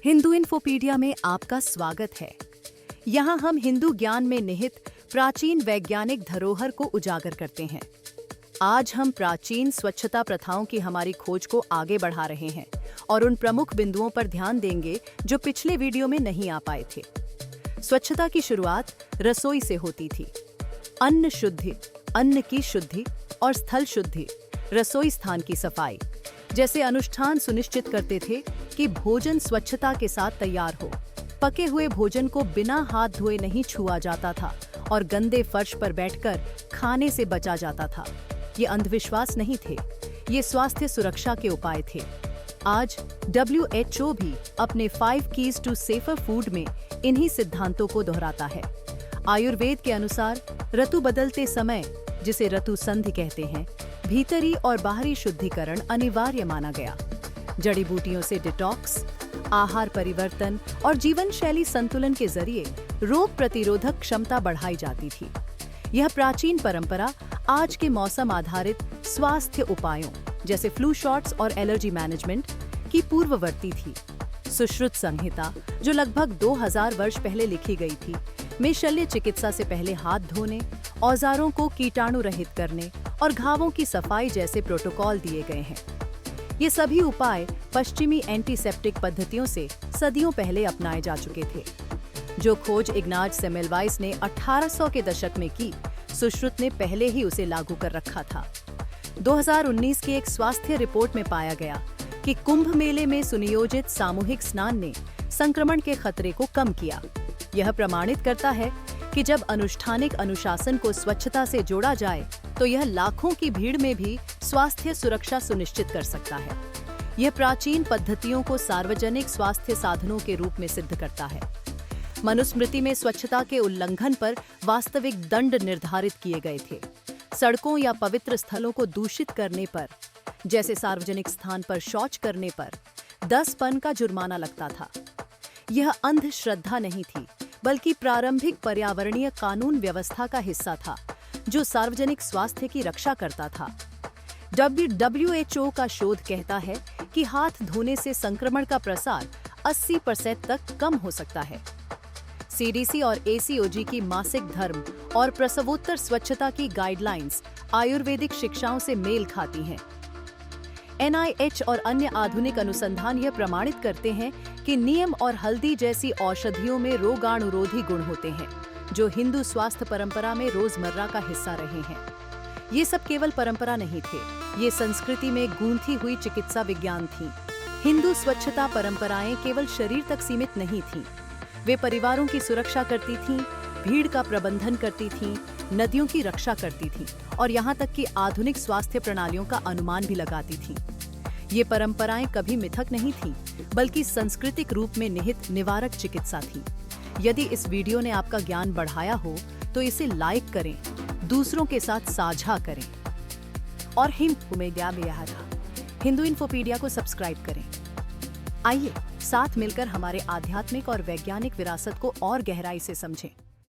हिंदू इन्फोपीडिया में आपका स्वागत है। यहाँ हम हिंदू ज्ञान में निहित प्राचीन वैज्ञानिक धरोहर को उजागर करते हैं। आज हम प्राचीन स्वच्छता प्रथाओं की हमारी खोज को आगे बढ़ा रहे हैं और उन प्रमुख बिंदुओं पर ध्यान देंगे जो पिछले वीडियो में नहीं आ पाए थे। स्वच्छता की शुरुआत रसोई से होती थी। अन्न शुद्धि, अन्न की शुद्धि और स्थल शुद्धि, रसोई स्थान की सफाई जैसे अनुष्ठान सुनिश्चित करते थे कि भोजन स्वच्छता के साथ तैयार हो। पके हुए भोजन को बिना हाथ धोए नहीं छुआ जाता था और गंदे फर्श पर बैठकर खाने से बचा जाता था। ये अंधविश्वास नहीं थे, ये स्वास्थ्य सुरक्षा के उपाय थे। आज WHO भी अपने 5 कीज टू सेफर फूड में इन्हीं सिद्धांतों को दोहराता है। आयुर्वेद के अनुसार ऋतु बदलते समय, जिसे ऋतु संधि कहते हैं, भीतरी और बाहरी शुद्धिकरण अनिवार्य माना गया। जड़ी बूटियों से डिटॉक्स, आहार परिवर्तन और जीवन शैली संतुलन के जरिए रोग प्रतिरोधक क्षमता बढ़ाई जाती थी। यह प्राचीन परंपरा आज के मौसम आधारित स्वास्थ्य उपायों जैसे फ्लू शॉट्स और एलर्जी मैनेजमेंट की पूर्ववर्ती थी। सुश्रुत संहिता, जो लगभग 2000 वर्ष पहले लिखी गई थी, में शल्य चिकित्सा से पहले हाथ धोने, औजारों को कीटाणु रहित करने और घावों की सफाई जैसे प्रोटोकॉल दिए गए हैं। ये सभी उपाय पश्चिमी एंटीसेप्टिक पद्धतियों से सदियों पहले अपनाए जा चुके थे। जो खोज इग्नाज सेमेलवाइस ने 1800 के दशक में की, सुश्रुत ने पहले ही उसे लागू कर रखा था। 2019 की एक स्वास्थ्य रिपोर्ट में पाया गया कि कुंभ मेले में सुनियोजित सामूहिक स्नान ने संक्रमण के खतरे को कम किया। यह प्रमाणित करता है कि जब अनुष्ठानिक अनुशासन को स्वच्छता से जोड़ा जाए तो यह लाखों की भीड़ में भी स्वास्थ्य सुरक्षा सुनिश्चित कर सकता है। यह प्राचीन पद्धतियों को सार्वजनिक स्वास्थ्य साधनों के रूप में सिद्ध करता है। मनुस्मृति में स्वच्छता के उल्लंघन पर वास्तविक दंड निर्धारित किए गए थे। सड़कों या पवित्र स्थलों को दूषित करने पर, जैसे सार्वजनिक स्थान पर शौच करने पर 10 पन का जुर्माना लगता था। यह अंधश्रद्धा नहीं थी, बल्कि प्रारंभिक पर्यावरणीय कानून व्यवस्था का हिस्सा था, जो सार्वजनिक स्वास्थ्य की रक्षा करता था। WHO का शोध कहता है कि हाथ धोने से संक्रमण का प्रसार 80% तक कम हो सकता है। CDC और ACOG की मासिक धर्म और प्रसवोत्तर स्वच्छता की गाइडलाइंस आयुर्वेदिक शिक्षाओं से मेल खाती हैं। NIH और अन्य आधुनिक अनुसंधान यह प्रमाणित करते हैं कि नीम और हल्दी जैसी औषधियों में रोगाणुरोधी गुण होते हैं, जो हिंदू स्वास्थ्य परंपरा में रोजमर्रा का हिस्सा रहे हैं। ये सब केवल परंपरा नहीं थे, ये संस्कृति में गूंथी हुई चिकित्सा विज्ञान थी। हिंदू स्वच्छता परंपराएं केवल शरीर तक सीमित नहीं थीं। वे परिवारों की सुरक्षा करती थीं, भीड़ का प्रबंधन करती थीं, नदियों की रक्षा करती थीं और यहाँ तक कि आधुनिक स्वास्थ्य प्रणालियों का अनुमान भी लगाती थीं। ये परंपराएं कभी मिथक नहीं थीं, बल्कि सांस्कृतिक रूप में निहित निवारक चिकित्सा थी। यदि इस वीडियो ने आपका ज्ञान बढ़ाया हो तो इसे लाइक करें, दूसरों के साथ साझा करें और हिंदू इन्फोपीडिया को सब्सक्राइब करें। आइए साथ मिलकर हमारे आध्यात्मिक और वैज्ञानिक विरासत को और गहराई से समझें।